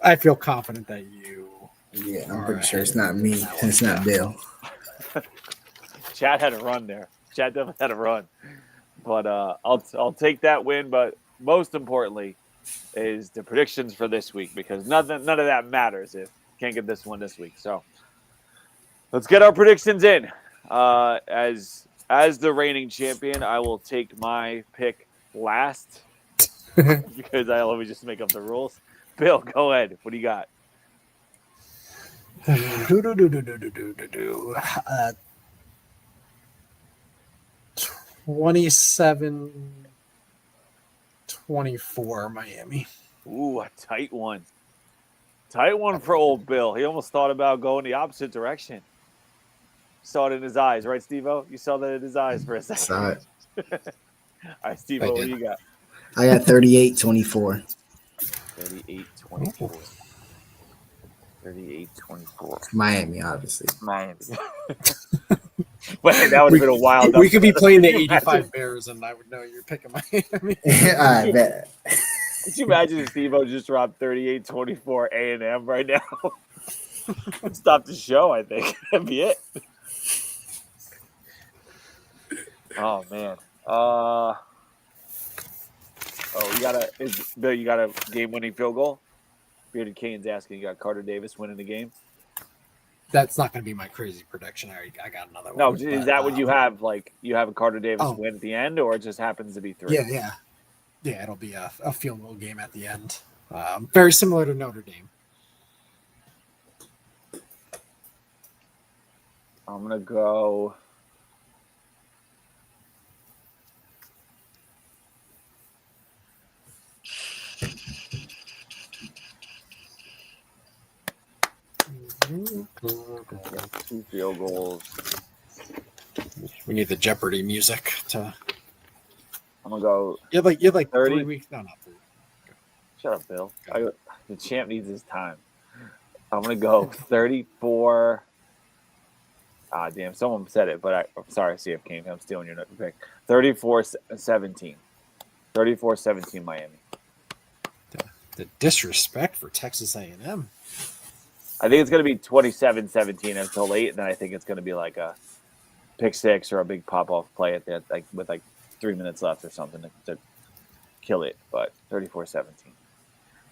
I feel confident that you. Yeah, I'm pretty sure it's not me. It's not Bill. Chad had a run there. Chad definitely had a run, but I'll take that win. But most importantly, is the predictions for this week, because none of that matters if you can't get this one this week. So let's get our predictions in. As the reigning champion, I will take my pick last because I always just make up the rules. Bill, go ahead. What do you got? 27-24 Miami. Ooh, a tight one. Tight one for old Bill. He almost thought about going the opposite direction. Saw it in his eyes, right, Steve-O? You saw that in his eyes for a second. Saw it. All right, Steve, I what do did. you got? I got 38-24. 38-24. 38-24. Miami, obviously. Miami. Wait, that would have been a wild We could be upset. playing the Could you 85 imagine- Bears, and I would know you're picking Miami. I bet. Could you imagine if Steve-O just dropped 38-24 A&M right now? Stop the show, I think. That'd be it. Oh, man. Bill, you got a game-winning field goal? Bearded Kane's asking, you got Carter Davis winning the game? That's not going to be my crazy prediction. I got another No, one. is that what you have? Like, you have a Carter Davis win at the end, or it just happens to be 3? Yeah. It'll be a field goal game at the end. Very similar to Notre Dame. I'm going to go... Yeah, 2 field goals. We need the Jeopardy music to. I'm going to go... You had like 30? 3 weeks. No, not 3. Shut up, Bill. The champ needs his time. I'm going to go 34... Ah, damn. Someone said it, but I'm sorry, CF Kane. I'm stealing your pick. 34-17. 34-17 Miami. The disrespect for Texas A&M. I think it's going to be 27-17 until late, and then I think it's going to be like a pick six or a big pop-off play at that, like with like 3 minutes left or something to kill it. But 34-17.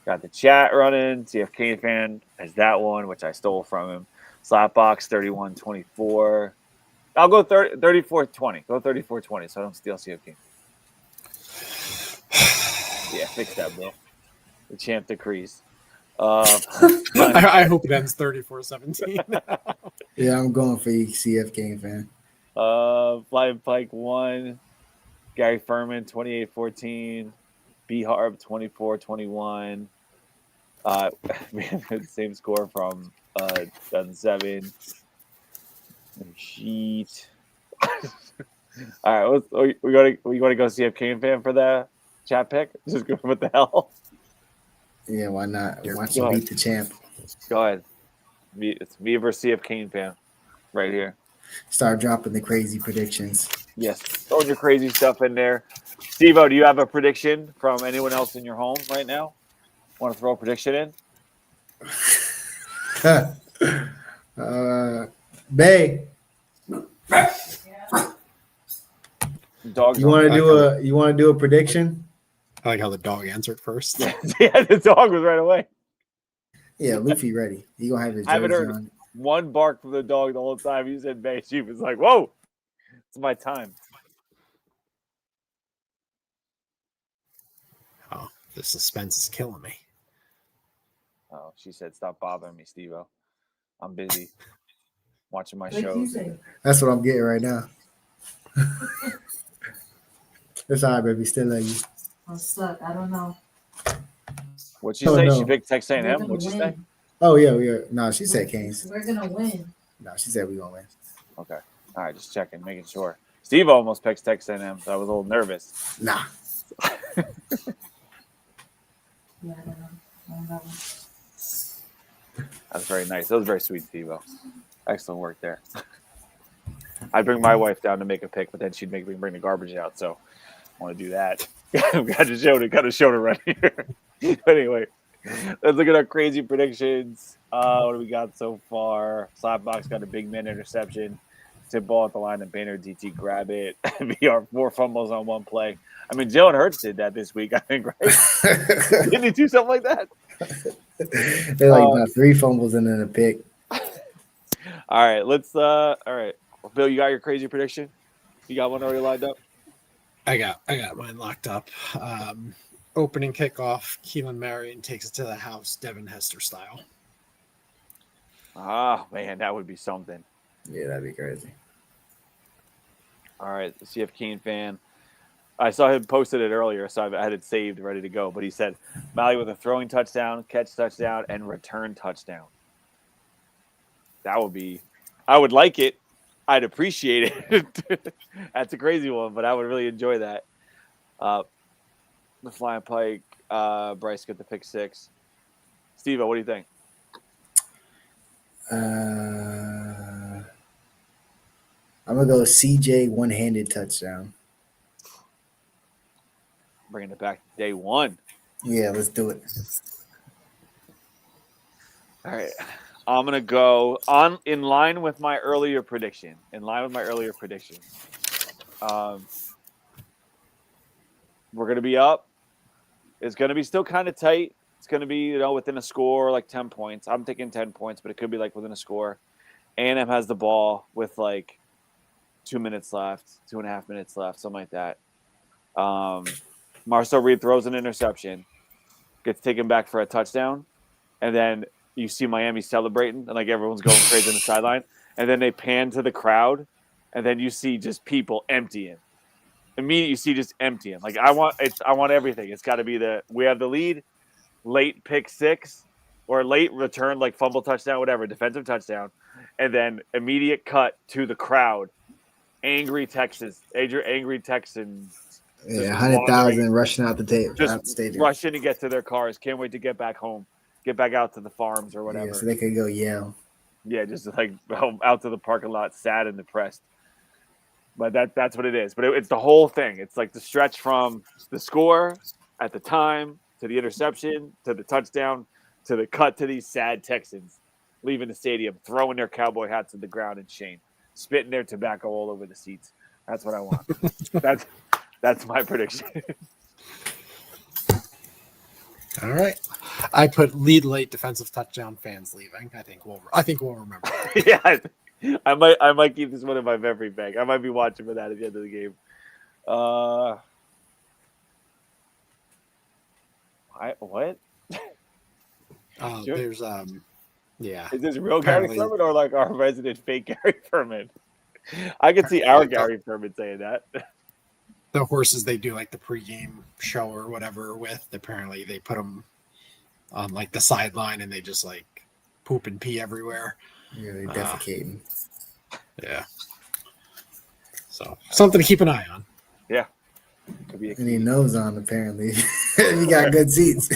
Got the chat running. CF Kane fan has that one, which I stole from him. Slapbox 31-24. I'll go 34-20. Go 34-20 so I don't steal CF King. Yeah, fix that, bro. The champ decrees. I hope it ends 34-17. Yeah, I'm going for you, CF King fan. Flying Pike 1. Gary Furman 28-14. B Harb 24-21. Same score from 2007. Sheet. All right, we want to go see if Kane fan for the chat pick. Just go. What the hell? Yeah, why not? Watch him beat the champ. Go ahead. It's me versus CF Kane fan right here. Start dropping the crazy predictions. Yes, throwing your crazy stuff in there. Steve-O, do you have a prediction from anyone else in your home right now? Want to throw a prediction in? Bay. Dogs. You want to do a prediction? I like how the dog answered first. Yeah, the dog was right away. Yeah, Luffy ready. He gonna have his I haven't jersey heard on. one bark from the dog the whole time. You said Bay. She was like, "Whoa, it's my time." Oh, the suspense is killing me. Oh, she said, "Stop bothering me, Steve-O. I'm busy watching my shows." That's what I'm getting right now. It's all right, baby. Still love you. I'm stuck. I don't know. What'd she Oh, say? no. She picked Texas We're A&M. gonna What'd she say? win. Oh yeah, we are. No, she said Canes. We're gonna win. No, she said we gonna win. Okay. All right, just checking, making sure. Steve almost picked Texas A&M, so I was a little nervous. Nah. Yeah, I don't know. I don't know. That's very nice. That was very sweet, Steve-O. Excellent work there. I'd bring my wife down to make a pick, but then she'd make me bring the garbage out, so I want to do that. Got to show it right here. But anyway, let's look at our crazy predictions. What do we got so far? Slapbox got a big man interception. Tip ball at the line and Banner DT grab it. VR 4 fumbles on one play. I mean, Jalen Hurts did that this week, I think, right? Didn't he do something like that? They're like about 3 fumbles and then a pick. All right, all right. Bill, you got your crazy prediction? You got one already lined up? I got mine locked up. Opening kickoff, Keelan Marion takes it to the house, Devin Hester style. Ah, man, that would be something. Yeah, that'd be crazy. All right, the CF Keen fan. I saw him posted it earlier, so I had it saved, ready to go. But he said, Mally with a throwing touchdown, catch touchdown, and return touchdown. That would be – I would like it. I'd appreciate it. That's a crazy one, but I would really enjoy that. The flying pike, Bryce get the pick 6. Steve, what do you think? I'm gonna go CJ one-handed touchdown. Bringing it back to day 1. Yeah, let's do it. All right. I'm going to go on in line with my earlier prediction. We're going to be up. It's going to be still kind of tight. It's going to be, within a score, like 10 points. I'm thinking 10 points, but it could be like within a score. A&M has the ball with like 2 minutes left, 2.5 minutes left, something like that. Marcel Reed throws an interception, gets taken back for a touchdown, and then you see Miami celebrating, and like everyone's going crazy on the sideline, and then they pan to the crowd, and then you see just people emptying. Immediately, you see just emptying. Like I want everything. It's got to be we have the lead, late pick 6, or late return, like fumble touchdown, whatever, defensive touchdown, and then immediate cut to the crowd. Angry Texans. Yeah, 100,000 rushing out the stadium. Rushing to get to their cars. Can't wait to get back home. Get back out to the farms or whatever. Yeah, so they could go yell. Yeah, just like out to the parking lot, sad and depressed. But that's what it is. But it's the whole thing. It's like the stretch from the score at the time to the interception to the touchdown to the cut to these sad Texans leaving the stadium, throwing their cowboy hats to the ground in shame, spitting their tobacco all over the seats. That's what I want. That's my prediction. All right. I put lead late defensive touchdown, fans leaving. I think we'll remember. Yeah, I might keep this one in my memory bank. I might be watching for that at the end of the game. What? There's yeah. Is this real Apparently. Gary Furman or like our resident fake Gary Furman? I could see our Gary Furman saying that. The horses they do like the pregame show or whatever with, apparently they put them on like the sideline and they just like poop and pee everywhere. Yeah, they're defecating. Yeah. So something to keep an eye on. Yeah. Could be And he knows on apparently. He got good seats.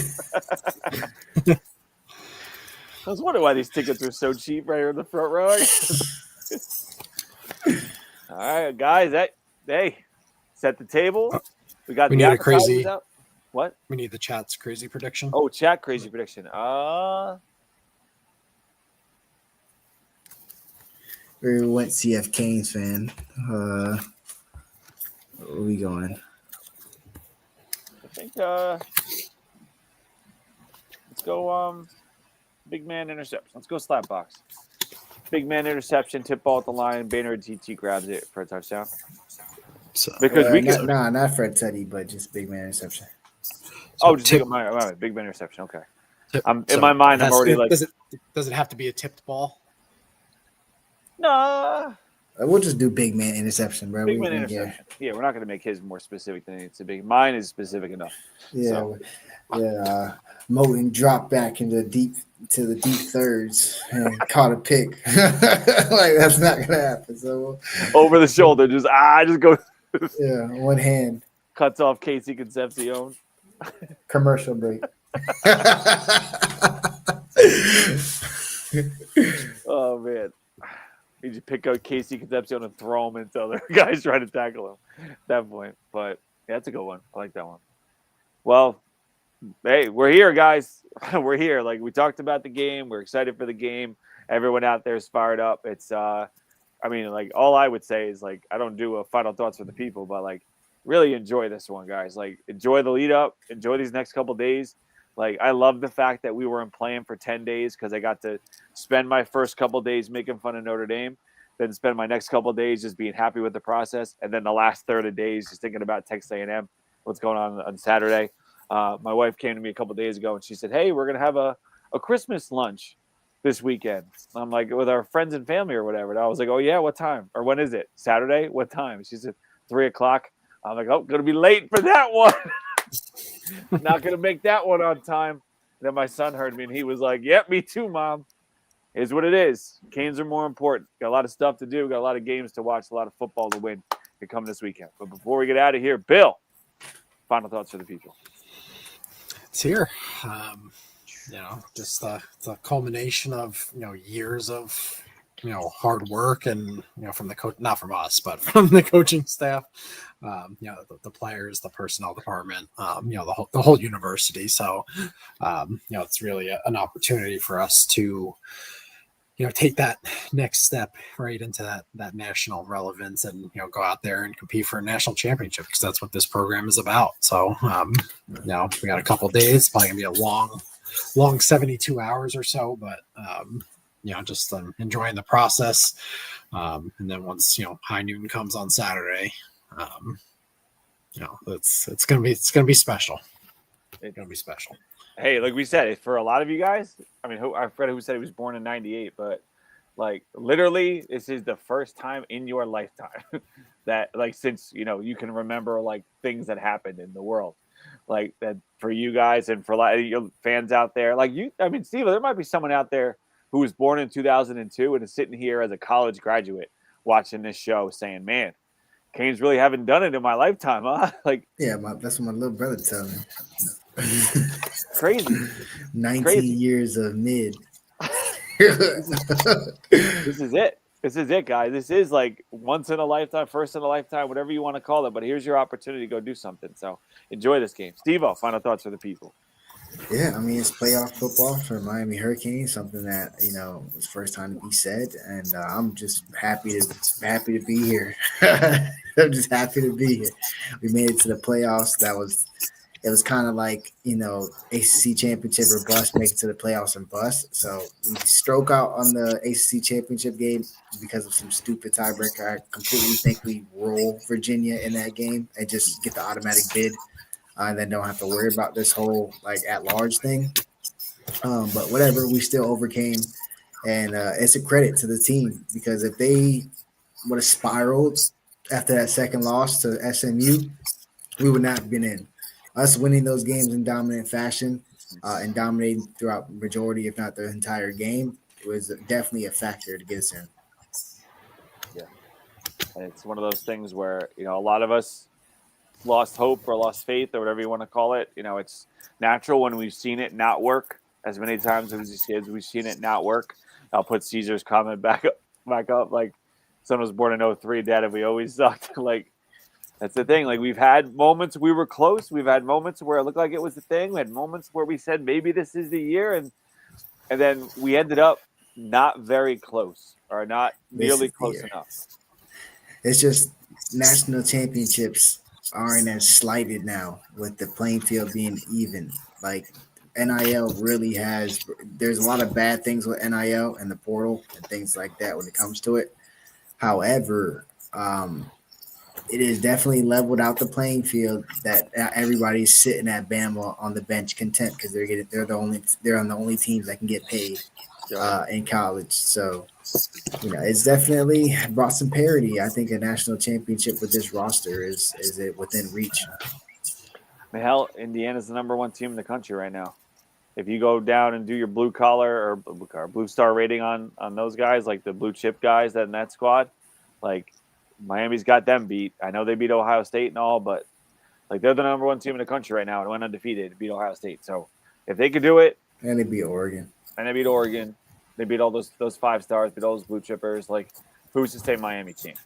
I was wondering why these tickets are so cheap right here in the front row. All right, guys. Hey, set the table. We got We the need a crazy. out. What? We need the chat's crazy prediction. Oh, chat crazy prediction. We went CF Canes fan. Where are we going? I think let's go big man interception. Let's go slap box. Big man interception, tip ball at the line, Banner TT grabs it for a touchdown. So, Because we can not Fred Teddy, but just big man interception. just my big man interception. Okay. In so my mind, I'm already like does it have to be a tipped ball? no. We'll just do big man interception, bro. Big man interception. Yeah, we're not going to make his more specific than it's a big. Mine is specific enough. Yeah, yeah. Moten dropped back into the deep thirds and caught a pick. Like that's not gonna happen. So Over the shoulder, just go. yeah, one hand. Cuts off Casey Concepcion. Commercial break. Oh man. You just pick out Casey Concepcion and throw him into other guys trying to tackle him at that point. But yeah, that's a good one. I like that one. Well, hey, we're here, guys. We're here. Like we talked about the game. We're excited for the game. Everyone out there is fired up. It's all I would say is like I don't do a final thoughts for the people, but like really enjoy this one, guys. Like enjoy the lead up, enjoy these next couple days. Like I love the fact that we weren't playing for 10 days because I got to spend my first couple days making fun of Notre Dame, then spend my next couple days just being happy with the process, and then the last third of days just thinking about Texas A&M, what's going on Saturday. My wife came to me a couple days ago and she said, "Hey, we're gonna have a Christmas lunch this weekend." I'm like, with our friends and family or whatever. And I was like, "Oh yeah, what time? Or when is it? Saturday? What time?" She said 3:00. I'm like, "Oh, gonna be late for that one." Not gonna make that one on time. And then my son heard me and he was like, "Yep, me too, Mom." Is what it is. Canes are more important. Got a lot of stuff to do. Got a lot of games to watch. A lot of football to win to come this weekend. But before we get out of here, Bill, final thoughts for the people. It's here. Just the culmination of years of hard work and from the coach, not from us, but from the coaching staff, the players, the personnel department, the whole university. So it's really an opportunity for us to take that next step right into that national relevance and go out there and compete for a national championship, because that's what this program is about. So we got a couple of days, probably gonna be a long 72 hours or so, but just enjoying the process. And then once high noon comes on Saturday, it's gonna be special. It's gonna be special. Hey, like we said, for a lot of you guys, I mean, I forgot who said he was born in '98, but like literally, this is the first time in your lifetime that, like, since you can remember, like, things that happened in the world, like that for you guys and for a lot of your fans out there. Like I mean, Steve, there might be someone out there who was born in 2002 and is sitting here as a college graduate watching this show, saying, "Man, Canes really haven't done it in my lifetime, huh?" Like, Yeah, that's what my little brother tells me. Crazy. 19 Crazy. years of mid. This is it. This is it, guys. This is like once in a lifetime, first in a lifetime, whatever you want to call it. But here's your opportunity to go do something. So enjoy this game. Steve-O, final thoughts for the people. Yeah, I mean, it's playoff football for Miami Hurricanes, something that was first time to be said, and I'm just happy to be here. I'm just happy to be here. We made it to the playoffs. It was kind of like, ACC championship or bust, make it to the playoffs and bust. So we stroke out on the ACC championship game because of some stupid tiebreaker. I completely think we roll Virginia in that game and just get the automatic bid, and then don't have to worry about this whole at-large thing. But whatever, we still overcame, and it's a credit to the team, because if they would have spiraled after that second loss to SMU, we would not have been in. Us winning those games in dominant fashion and dominating throughout the majority, if not the entire game, was definitely a factor to get us in. Yeah. And it's one of those things where, a lot of us lost hope or lost faith or whatever you want to call it. It's natural when we've seen it not work as many times as these kids. We've seen it not work. I'll put Caesar's comment back up. Like, son was born in 03, Dad, and we always sucked. Like, that's the thing. Like, we've had moments we were close. We've had moments where it looked like it was the thing. We had moments where we said maybe this is the year, and then we ended up not very close or not nearly close enough. It's just national championships aren't as slighted now, with the playing field being even. Like, NIL really there's a lot of bad things with NIL and the portal and things like that when it comes to it. However, it is definitely leveled out the playing field, that everybody's sitting at Bama on the bench content because they're on the only teams that can get paid in college. So it's definitely brought some parity. I think a national championship with this roster is it within reach. I mean, hell, Indiana's the number one team in the country right now. If you go down and do your blue collar or blue star rating on those guys, like the blue chip guys in that squad, like, Miami's got them beat. I know they beat Ohio State and all, but like, they're the number one team in the country right now and went undefeated to beat Ohio State. So if they could do it, and they beat Oregon, they beat all those 5 stars, beat all those blue chippers. Like, who's to say Miami can't?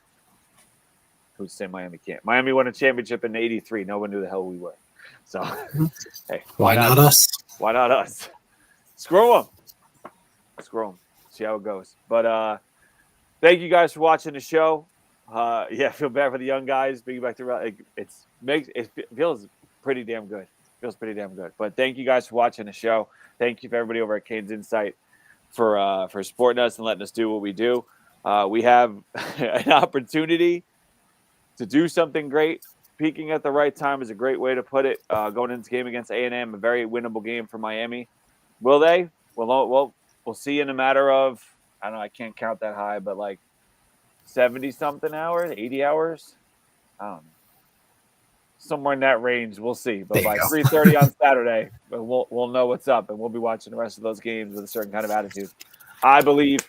Who's to say Miami can't? Miami won a championship in '83. No one knew the hell we were. So, hey, why not us? Why not us? Screw them. See how it goes. But thank you guys for watching the show. I feel bad for the young guys. Being back to it feels pretty damn good. But thank you guys for watching the show. Thank you for everybody over at CanesInSight for supporting us and letting us do what we do. We have an opportunity to do something great. Peaking at the right time is a great way to put it. Going into this game against A&M, a very winnable game for Miami. Will they? We'll see in a matter of, I don't know, I can't count that high, but like 70-something hours, 80 hours? I don't know. Somewhere in that range, we'll see. But by 3:30 on Saturday, we'll know what's up, and we'll be watching the rest of those games with a certain kind of attitude. I believe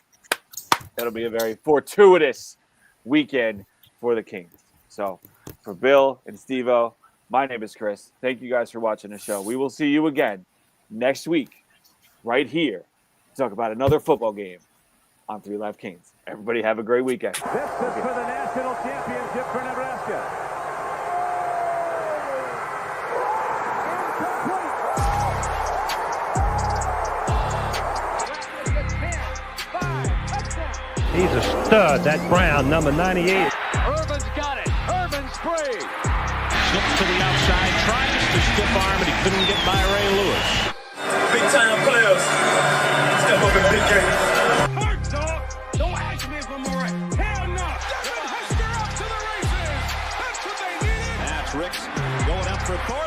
it'll be a very fortuitous weekend for the Kings. So for Bill and Steve-O, my name is Chris. Thank you guys for watching the show. We will see you again next week right here to talk about another football game on 3 Live Canes. Everybody have a great weekend. This is for the national championship for Nebraska. He's a stud, that Brown, number 98. Irvin's got it. Irvin sprayed. Slips to the outside, tries to stiff arm, and he couldn't get by Ray Lewis. Big time players. Step up in big games. Hard dog. Don't ask me for more. Hell no. Husker up to the races. That's what they needed. That's Ricks going up for 4.